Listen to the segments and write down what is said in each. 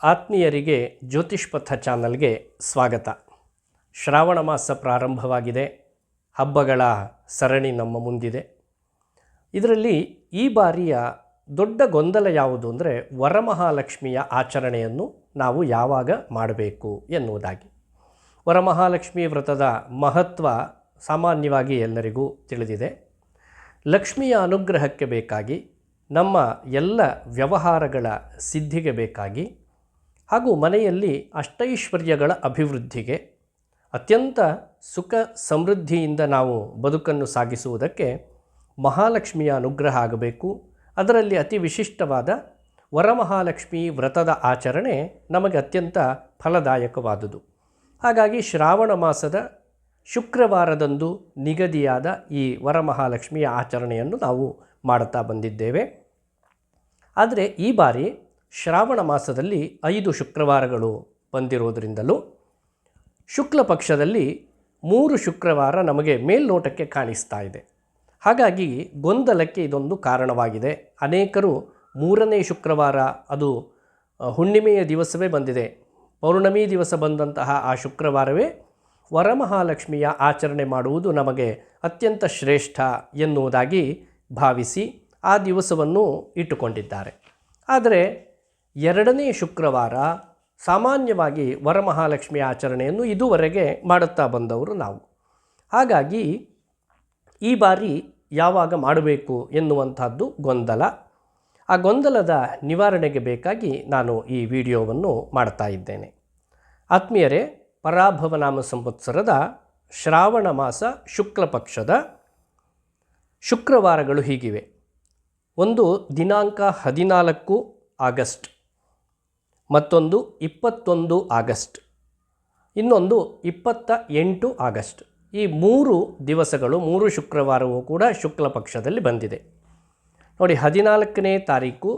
ಆತ್ಮೀಯರಿಗೆ ಜ್ಯೋತಿಷ್ಪಥ ಚಾನಲ್ಗೆ ಸ್ವಾಗತ. ಶ್ರಾವಣ ಮಾಸ ಪ್ರಾರಂಭವಾಗಿದೆ. ಹಬ್ಬಗಳ ಸರಣಿ ನಮ್ಮ ಮುಂದಿದೆ. ಇದರಲ್ಲಿ ಈ ಬಾರಿಯ ದೊಡ್ಡ ಗೊಂದಲ ಯಾವುದು ಅಂದರೆ ವರಮಹಾಲಕ್ಷ್ಮಿಯ ಆಚರಣೆಯನ್ನು ನಾವು ಯಾವಾಗ ಮಾಡಬೇಕು ಎನ್ನುವುದಾಗಿ. ವರಮಹಾಲಕ್ಷ್ಮಿ ವ್ರತದ ಮಹತ್ವ ಸಾಮಾನ್ಯವಾಗಿ ಎಲ್ಲರಿಗೂ ತಿಳಿದಿದೆ. ಲಕ್ಷ್ಮಿಯ ಅನುಗ್ರಹಕ್ಕೆ ಬೇಕಾಗಿ, ನಮ್ಮ ಎಲ್ಲ ವ್ಯವಹಾರಗಳ ಸಿದ್ಧಿಗೆ ಬೇಕಾಗಿ ಹಾಗೂ ಮನೆಯಲ್ಲಿ ಅಷ್ಟೈಶ್ವರ್ಯಗಳ ಅಭಿವೃದ್ಧಿಗೆ, ಅತ್ಯಂತ ಸುಖ ಸಮೃದ್ಧಿಯಿಂದ ನಾವು ಬದುಕನ್ನು ಸಾಗಿಸುವುದಕ್ಕೆ ಮಹಾಲಕ್ಷ್ಮಿಯ ಅನುಗ್ರಹ ಆಗಬೇಕು. ಅದರಲ್ಲಿ ಅತಿ ವಿಶಿಷ್ಟವಾದ ವರಮಹಾಲಕ್ಷ್ಮಿ ವ್ರತದ ಆಚರಣೆ ನಮಗೆ ಅತ್ಯಂತ ಫಲದಾಯಕವಾದುದು. ಹಾಗಾಗಿ ಶ್ರಾವಣ ಮಾಸದ ಶುಕ್ರವಾರದಂದು ನಿಗದಿಯಾದ ಈ ವರಮಹಾಲಕ್ಷ್ಮಿಯ ಆಚರಣೆಯನ್ನು ನಾವು ಮಾಡುತ್ತಾ ಬಂದಿದ್ದೇವೆ. ಆದರೆ ಈ ಬಾರಿ ಶ್ರಾವಣ ಮಾಸದಲ್ಲಿ 5 ಶುಕ್ರವಾರಗಳು ಬಂದಿರೋದರಿಂದಲೂ ಶುಕ್ಲ ಪಕ್ಷದಲ್ಲಿ 3 ಶುಕ್ರವಾರ ನಮಗೆ ಮೇಲ್ನೋಟಕ್ಕೆ ಕಾಣಿಸ್ತಾ ಇದೆ. ಹಾಗಾಗಿ ಗೊಂದಲಕ್ಕೆ ಇದೊಂದು ಕಾರಣವಾಗಿದೆ. ಅನೇಕರು 3ನೇ ಶುಕ್ರವಾರ, ಅದು ಹುಣ್ಣಿಮೆಯ ದಿವಸವೇ ಬಂದಿದೆ, ಪೌರ್ಣಮಿ ದಿವಸ ಬಂದಂತಹ ಆ ಶುಕ್ರವಾರವೇ ವರಮಹಾಲಕ್ಷ್ಮಿಯ ಆಚರಣೆ ಮಾಡುವುದು ನಮಗೆ ಅತ್ಯಂತ ಶ್ರೇಷ್ಠ ಎನ್ನುವುದಾಗಿ ಭಾವಿಸಿ ಆ ದಿವಸವನ್ನು ಇಟ್ಟುಕೊಂಡಿದ್ದಾರೆ. ಆದರೆ 2ನೇ ಶುಕ್ರವಾರ ಸಾಮಾನ್ಯವಾಗಿ ವರಮಹಾಲಕ್ಷ್ಮಿ ಆಚರಣೆಯನ್ನು ಇದುವರೆಗೆ ಮಾಡುತ್ತಾ ಬಂದವರು ನಾವು. ಹಾಗಾಗಿ ಈ ಬಾರಿ ಯಾವಾಗ ಮಾಡಬೇಕು ಎನ್ನುವಂಥದ್ದು ಗೊಂದಲ. ಆ ಗೊಂದಲದ ನಿವಾರಣೆಗೆ ಬೇಕಾಗಿ ನಾನು ಈ ವಿಡಿಯೋವನ್ನು ಮಾಡ್ತಾ ಇದ್ದೇನೆ. ಆತ್ಮೀಯರೇ, ಪರಾಭವನಾಮ ಸಂವತ್ಸರದ ಶ್ರಾವಣ ಮಾಸ ಶುಕ್ಲ ಪಕ್ಷದ ಶುಕ್ರವಾರಗಳು ಹೀಗಿವೆ. ಒಂದು ದಿನಾಂಕ 14 ಆಗಸ್ಟ್, ಮತ್ತೊಂದು 21 ಆಗಸ್ಟ್, ಇನ್ನೊಂದು 28 ಆಗಸ್ಟ್. ಈ 3 ದಿವಸಗಳು, 3 ಶುಕ್ರವಾರವೂ ಕೂಡ ಶುಕ್ಲ ಪಕ್ಷದಲ್ಲಿ ಬಂದಿದೆ. ನೋಡಿ, 14ನೇ ತಾರೀಕು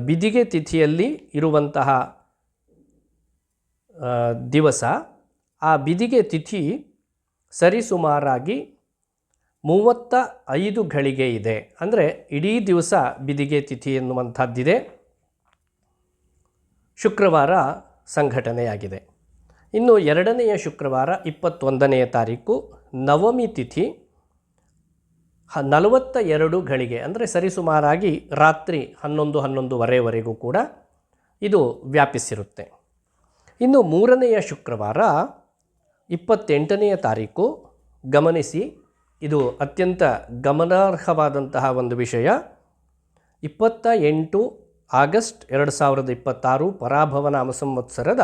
ಬಿದಿಗೆ ತಿಥಿಯಲ್ಲಿ ಇರುವಂತಹ ದಿವಸ. ಆ ಬಿದಿಗೆ ತಿಥಿ ಸರಿಸುಮಾರಾಗಿ 35 ಘಳಿಗೆ ಇದೆ. ಅಂದರೆ ಇಡೀ ದಿವಸ ಬಿದಿಗೆ ತಿಥಿ ಎನ್ನುವಂಥದ್ದಿದೆ. ಶುಕ್ರವಾರ ಸಂಘಟನೆಯಾಗಿದೆ. ಇನ್ನು 2ನೆಯ ಶುಕ್ರವಾರ 21ನೆಯ ತಾರೀಕು ನವಮಿ ತಿಥಿ 42 ಘಳಿಗೆ, ಅಂದರೆ ಸರಿಸುಮಾರಾಗಿ ರಾತ್ರಿ 11-11:30ವರೆಗೂ ಕೂಡ ಇದು ವ್ಯಾಪಿಸಿರುತ್ತೆ. ಇನ್ನು 3ನೆಯ ಶುಕ್ರವಾರ 28ನೆಯ ತಾರೀಕು, ಗಮನಿಸಿ, ಇದು ಅತ್ಯಂತ ಗಮನಾರ್ಹವಾದಂತಹ ಒಂದು ವಿಷಯ. 28 ಆಗಸ್ಟ್ 2026 ಪರಾಭವನಾಮ ಸಂವತ್ಸರದ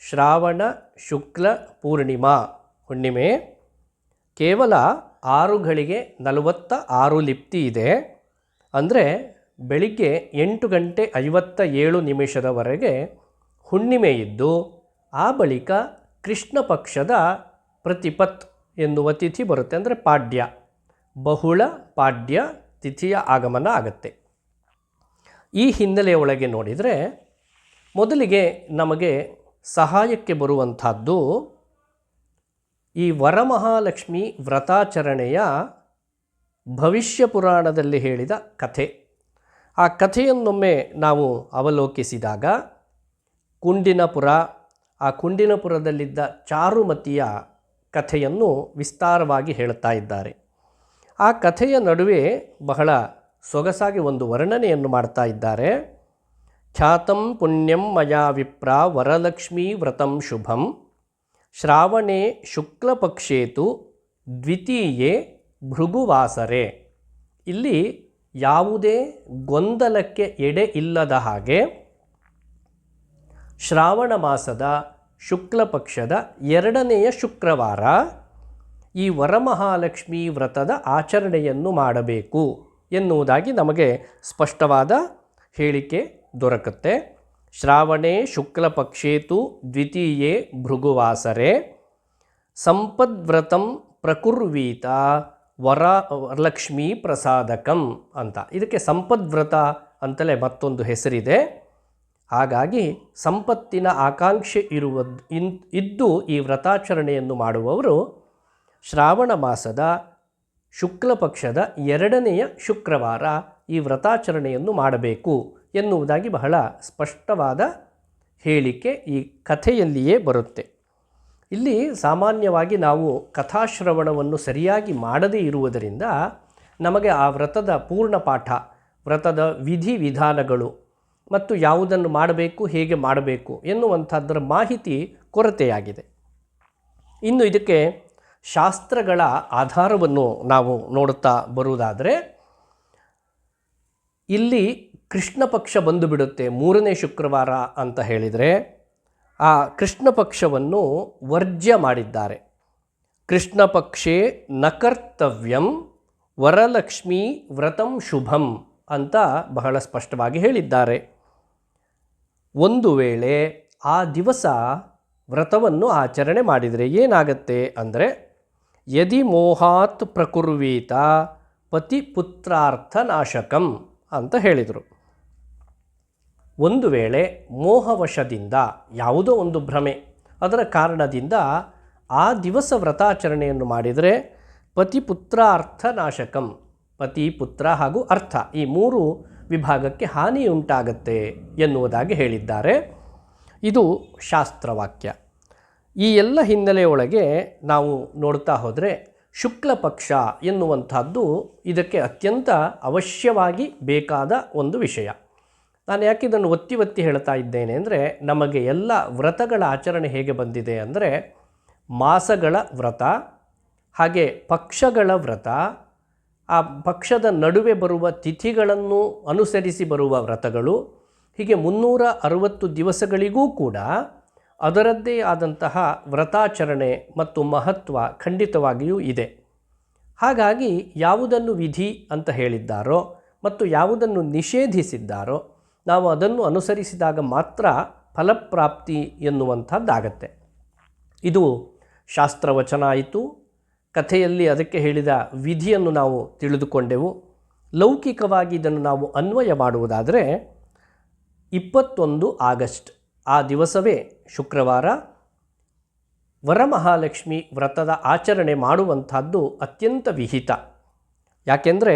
ಶ್ರಾವಣ ಶುಕ್ಲ ಪೂರ್ಣಿಮಾ ಹುಣ್ಣಿಮೆ. ಕೇವಲ 6 ಘಳಿಗೆ 46 ಲಿಪ್ತಿ ಇದೆ. ಅಂದರೆ ಬೆಳಿಗ್ಗೆ 8:57 ಹುಣ್ಣಿಮೆ ಇದ್ದು, ಆ ಬಳಿಕ ಕೃಷ್ಣ ಪಕ್ಷದ ಪ್ರತಿಪತ್ ಎನ್ನುವ ತಿಥಿ ಬರುತ್ತೆ. ಅಂದರೆ ಪಾಡ್ಯ, ಬಹುಳ ಪಾಡ್ಯ ತಿಥಿಯ ಆಗಮನ ಆಗುತ್ತೆ. ಈ ಹಿನ್ನೆಲೆಯೊಳಗೆ ನೋಡಿದರೆ ಮೊದಲಿಗೆ ನಮಗೆ ಸಹಾಯಕ್ಕೆ ಬರುವಂಥದ್ದು ಈ ವರಮಹಾಲಕ್ಷ್ಮಿ ವ್ರತಾಚರಣೆಯ ಭವಿಷ್ಯ ಪುರಾಣದಲ್ಲಿ ಹೇಳಿದ ಕಥೆ. ಆ ಕಥೆಯನ್ನೊಮ್ಮೆ ನಾವು ಅವಲೋಕಿಸಿದಾಗ ಕುಂಡಿನಪುರ, ಆ ಕುಂಡಿನಪುರದಲ್ಲಿದ್ದ ಚಾರುಮತಿಯ ಕಥೆಯನ್ನು ವಿಸ್ತಾರವಾಗಿ ಹೇಳುತ್ತಾ ಇದ್ದಾರೆ. ಆ ಕಥೆಯ ನಡುವೆ ಬಹಳ ಸೊಗಸಾಗಿ ಒಂದು ವರ್ಣನೆಯನ್ನು ಮಾಡ್ತಾ ಇದ್ದಾರೆ. ಖ್ಯಾತಂ ಪುಣ್ಯಂ ಮಯಾ ವಿಪ್ರ ವರಲಕ್ಷ್ಮೀ ವ್ರತಂ ಶುಭಂ ಶ್ರಾವಣೇ ಶುಕ್ಲಪಕ್ಷೇತು ದ್ವಿತೀಯೇ ಭೃಗುವಾಸರೆ. ಇಲ್ಲಿ ಯಾವುದೇ ಗೊಂದಲಕ್ಕೆ ಎಡೆ ಇಲ್ಲದ ಹಾಗೆ ಶ್ರಾವಣ ಮಾಸದ ಶುಕ್ಲ ಪಕ್ಷದ 2ನೆಯ ಶುಕ್ರವಾರ ಈ ವರಮಹಾಲಕ್ಷ್ಮಿ ವ್ರತದ ಆಚರಣೆಯನ್ನು ಮಾಡಬೇಕು ಎನ್ನುವುದಾಗಿ ನಮಗೆ ಸ್ಪಷ್ಟವಾದ ಹೇಳಿಕೆ ದೊರಕುತ್ತೆ. ಶ್ರಾವಣೇ ಶುಕ್ಲ ಪಕ್ಷೇತು ದ್ವಿತೀಯೇ ಭೃಗುವಾಸರೆ ಸಂಪದ್ವ್ರತಂ ಪ್ರಕುರ್ವೀತ ವರಲಕ್ಷ್ಮೀ ಪ್ರಸಾದಕಂ ಅಂತ. ಇದಕ್ಕೆ ಸಂಪದ್ವ್ರತ ಅಂತಲೇ ಮತ್ತೊಂದು ಹೆಸರಿದೆ. ಹಾಗಾಗಿ ಸಂಪತ್ತಿನ ಆಕಾಂಕ್ಷೆ ಇದ್ದು ಈ ವ್ರತಾಚರಣೆಯನ್ನು ಮಾಡುವವರು ಶ್ರಾವಣ ಮಾಸದ ಶುಕ್ಲ ಪಕ್ಷದ 2ನೆಯ ಶುಕ್ರವಾರ ಈ ವ್ರತಾಚರಣೆಯನ್ನು ಮಾಡಬೇಕು ಎನ್ನುವುದಾಗಿ ಬಹಳ ಸ್ಪಷ್ಟವಾದ ಹೇಳಿಕೆ ಈ ಕಥೆಯಲ್ಲಿಯೇ ಬರುತ್ತೆ. ಇಲ್ಲಿ ಸಾಮಾನ್ಯವಾಗಿ ನಾವು ಕಥಾಶ್ರವಣವನ್ನು ಸರಿಯಾಗಿ ಮಾಡದೇ ಇರುವುದರಿಂದ ನಮಗೆ ಆ ವ್ರತದ ಪೂರ್ಣ ಪಾಠ, ವ್ರತದ ವಿಧಿವಿಧಾನಗಳು ಮತ್ತು ಯಾವುದನ್ನು ಮಾಡಬೇಕು, ಹೇಗೆ ಮಾಡಬೇಕು ಎನ್ನುವಂಥದ್ದರ ಮಾಹಿತಿ ಕೊರತೆಯಾಗಿದೆ. ಇನ್ನು ಇದಕ್ಕೆ ಶಾಸ್ತ್ರಗಳ ಆಧಾರವನ್ನು ನಾವು ನೋಡುತ್ತಾ ಬರುವುದಾದರೆ, ಇಲ್ಲಿ ಕೃಷ್ಣ ಪಕ್ಷ ಬಂದು ಬಿಡುತ್ತೆ 3ನೇ ಶುಕ್ರವಾರ ಅಂತ ಹೇಳಿದರೆ, ಆ ಕೃಷ್ಣ ಪಕ್ಷವನ್ನು ವರ್ಜ್ಯ ಮಾಡಿದ್ದಾರೆ. ಕೃಷ್ಣ ಪಕ್ಷೇ ನ ಕರ್ತವ್ಯಂ ವರಲಕ್ಷ್ಮೀ ವ್ರತಂ ಶುಭಂ ಅಂತ ಬಹಳ ಸ್ಪಷ್ಟವಾಗಿ ಹೇಳಿದ್ದಾರೆ. ಒಂದು ವೇಳೆ ಆ ದಿವಸ ವ್ರತವನ್ನು ಆಚರಣೆ ಮಾಡಿದರೆ ಏನಾಗತ್ತೆ ಅಂದರೆ, ಯದಿ ಮೋಹಾತ್ ಪ್ರಕುರ್ವೀತ ಪತಿ ಪುತ್ರಾರ್ಥ ನಾಶಕಂ ಅಂತ ಹೇಳಿದರು. ಒಂದು ವೇಳೆ ಮೋಹವಶದಿಂದ, ಯಾವುದೋ ಒಂದು ಭ್ರಮೆ, ಅದರ ಕಾರಣದಿಂದ ಆ ದಿವಸ ವ್ರತಾಚರಣೆಯನ್ನು ಮಾಡಿದರೆ ಪತಿಪುತ್ರ ಅರ್ಥ ನಾಶಕಂ, ಪತಿ ಪುತ್ರ ಹಾಗೂ ಅರ್ಥ ಈ 3 ವಿಭಾಗಕ್ಕೆ ಹಾನಿಯುಂಟಾಗತ್ತೆ ಎನ್ನುವುದಾಗಿ ಹೇಳಿದ್ದಾರೆ. ಇದು ಶಾಸ್ತ್ರವಾಕ್ಯ. ಈ ಎಲ್ಲ ಹಿನ್ನೆಲೆಯೊಳಗೆ ನಾವು ನೋಡ್ತಾ ಹೋದರೆ ಶುಕ್ಲ ಪಕ್ಷ ಎನ್ನುವಂಥದ್ದು ಇದಕ್ಕೆ ಅತ್ಯಂತ ಅವಶ್ಯವಾಗಿ ಬೇಕಾದ ಒಂದು ವಿಷಯ. ನಾನು ಯಾಕೆ ಇದನ್ನು ಒತ್ತಿ ಒತ್ತಿ ಹೇಳ್ತಾ ಇದ್ದೇನೆ ಅಂದರೆ, ನಮಗೆ ಎಲ್ಲ ವ್ರತಗಳ ಆಚರಣೆ ಹೇಗೆ ಬಂದಿದೆ ಅಂದರೆ, ಮಾಸಗಳ ವ್ರತ, ಹಾಗೆ ಪಕ್ಷಗಳ ವ್ರತ, ಆ ಪಕ್ಷದ ನಡುವೆ ಬರುವ ತಿಥಿಗಳನ್ನು ಅನುಸರಿಸಿ ಬರುವ ವ್ರತಗಳು, ಹೀಗೆ 360 ದಿವಸಗಳಿಗೂ ಕೂಡ ಅದರದ್ದೇ ಆದಂತಹ ವ್ರತಾಚರಣೆ ಮತ್ತು ಮಹತ್ವ ಖಂಡಿತವಾಗಿಯೂ ಇದೆ. ಹಾಗಾಗಿ ಯಾವುದನ್ನು ವಿಧಿ ಅಂತ ಹೇಳಿದ್ದಾರೋ ಮತ್ತು ಯಾವುದನ್ನು ನಿಷೇಧಿಸಿದ್ದಾರೋ ನಾವು ಅದನ್ನು ಅನುಸರಿಸಿದಾಗ ಮಾತ್ರ ಫಲಪ್ರಾಪ್ತಿ ಎನ್ನುವಂಥದ್ದಾಗತ್ತೆ. ಇದು ಶಾಸ್ತ್ರವಚನ ಆಯಿತು. ಕಥೆಯಲ್ಲಿ ಅದಕ್ಕೆ ಹೇಳಿದ ವಿಧಿಯನ್ನು ನಾವು ತಿಳಿದುಕೊಂಡೆವು. ಲೌಕಿಕವಾಗಿ ಇದನ್ನು ನಾವು ಅನ್ವಯ ಮಾಡುವುದಾದರೆ 21 ಆಗಸ್ಟ್ ಆ ದಿವಸವೇ ಶುಕ್ರವಾರ ವರಮಹಾಲಕ್ಷ್ಮಿ ವ್ರತದ ಆಚರಣೆ ಮಾಡುವಂಥದ್ದು ಅತ್ಯಂತ ವಿಹಿತ. ಯಾಕೆಂದರೆ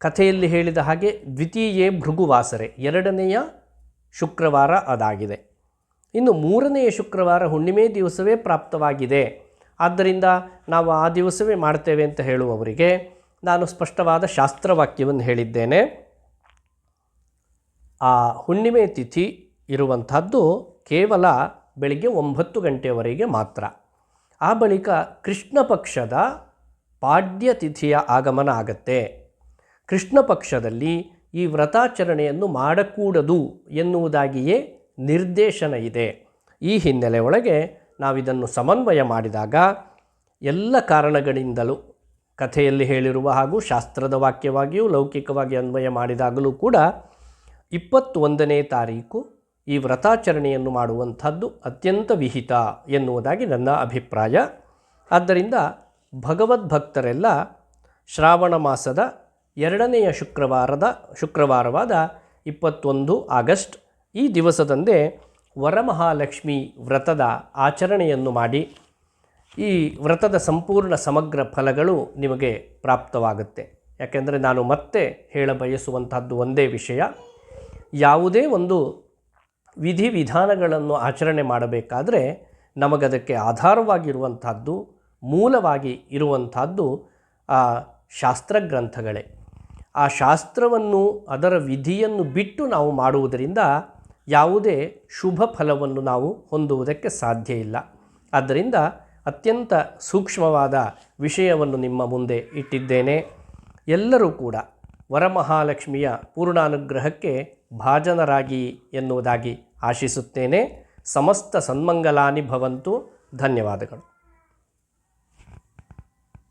ಕಥೆಯಲ್ಲಿ ಹೇಳಿದ ಹಾಗೆ ದ್ವಿತೀಯೇ ಭೃಗುವಾಸರೆ 2ನೆಯ ಶುಕ್ರವಾರ ಅದಾಗಿದೆ. ಇನ್ನು 3ನೆಯ ಶುಕ್ರವಾರ ಹುಣ್ಣಿಮೆ ದಿವಸವೇ ಪ್ರಾಪ್ತವಾಗಿದೆ. ಆದ್ದರಿಂದ ನಾವು ಆ ದಿವಸವೇ ಮಾಡ್ತೇವೆ ಅಂತ ಹೇಳುವವರಿಗೆ ನಾನು ಸ್ಪಷ್ಟವಾದ ಶಾಸ್ತ್ರವಾಕ್ಯವನ್ನು ಹೇಳಿದ್ದೇನೆ. ಆ ಹುಣ್ಣಿಮೆ ತಿಥಿ ಇರುವಂಥದ್ದು ಕೇವಲ ಬೆಳಿಗ್ಗೆ 9 ಗಂಟೆಯವರೆಗೆ ಮಾತ್ರ. ಆ ಬಳಿಕ ಕೃಷ್ಣ ಪಕ್ಷದ ಪಾಡ್ಯ ತಿಥಿಯ ಆಗಮನ ಆಗತ್ತೆ. ಕೃಷ್ಣ ಪಕ್ಷದಲ್ಲಿ ಈ ವ್ರತಾಚರಣೆಯನ್ನು ಮಾಡಕೂಡದು ಎನ್ನುವುದಾಗಿಯೇ ನಿರ್ದೇಶನ ಇದೆ. ಈ ಹಿನ್ನೆಲೆ ಒಳಗೆ ನಾವಿದನ್ನು ಸಮನ್ವಯ ಮಾಡಿದಾಗ ಎಲ್ಲ ಕಾರಣಗಳಿಂದಲೂ ಕಥೆಯಲ್ಲಿ ಹೇಳಿರುವ ಹಾಗೂ ಶಾಸ್ತ್ರದ ವಾಕ್ಯವಾಗಿಯೂ ಲೌಕಿಕವಾಗಿ ಅನ್ವಯ ಮಾಡಿದಾಗಲೂ ಕೂಡ 21ನೇ ತಾರೀಕು ಈ ವ್ರತಾಚರಣೆಯನ್ನು ಮಾಡುವಂಥದ್ದು ಅತ್ಯಂತ ವಿಹಿತ ಎನ್ನುವುದಾಗಿ ನನ್ನ ಅಭಿಪ್ರಾಯ. ಆದ್ದರಿಂದ ಭಗವದ್ಭಕ್ತರೆಲ್ಲ ಶ್ರಾವಣ ಮಾಸದ 2ನೆಯ ಶುಕ್ರವಾರವಾದ 21 ಆಗಸ್ಟ್ ಈ ದಿವಸದಂದೇ ವರಮಹಾಲಕ್ಷ್ಮಿ ವ್ರತದ ಆಚರಣೆಯನ್ನು ಮಾಡಿ ಈ ವ್ರತದ ಸಂಪೂರ್ಣ ಸಮಗ್ರ ಫಲಗಳು ನಿಮಗೆ ಪ್ರಾಪ್ತವಾಗುತ್ತೆ. ಯಾಕೆಂದರೆ ನಾನು ಮತ್ತೆ ಹೇಳಬಯಸುವಂಥದ್ದು ಒಂದೇ ವಿಷಯ, ಯಾವುದೇ ಒಂದು ವಿಧಿವಿಧಾನಗಳನ್ನು ಆಚರಣೆ ಮಾಡಬೇಕಾದರೆ ನಮಗದಕ್ಕೆ ಆಧಾರವಾಗಿರುವಂಥದ್ದು, ಮೂಲವಾಗಿ ಇರುವಂಥದ್ದು ಆ ಶಾಸ್ತ್ರಗ್ರಂಥಗಳೇ. ಆ ಶಾಸ್ತ್ರವನ್ನು, ಅದರ ವಿಧಿಯನ್ನು ಬಿಟ್ಟು ನಾವು ಮಾಡುವುದರಿಂದ ಯಾವುದೇ ಶುಭ ಫಲವನ್ನು ನಾವು ಹೊಂದುವುದಕ್ಕೆ ಸಾಧ್ಯ ಇಲ್ಲ. ಆದ್ದರಿಂದ ಅತ್ಯಂತ ಸೂಕ್ಷ್ಮವಾದ ವಿಷಯವನ್ನು ನಿಮ್ಮ ಮುಂದೆ ಇಟ್ಟಿದ್ದೇನೆ. ಎಲ್ಲರೂ ಕೂಡ ವರಮಹಾಲಕ್ಷ್ಮಿಯ ಪೂರ್ಣಾನುಗ್ರಹಕ್ಕೆ ಭಾಜನರಾಗಿ ಎನ್ನುವುದಾಗಿ ಆಶಿಸುತ್ತೇನೆ. ಸಮಸ್ತ ಸನ್ಮಂಗಲಾನಿ ಭವಂತು. ಧನ್ಯವಾದಗಳು.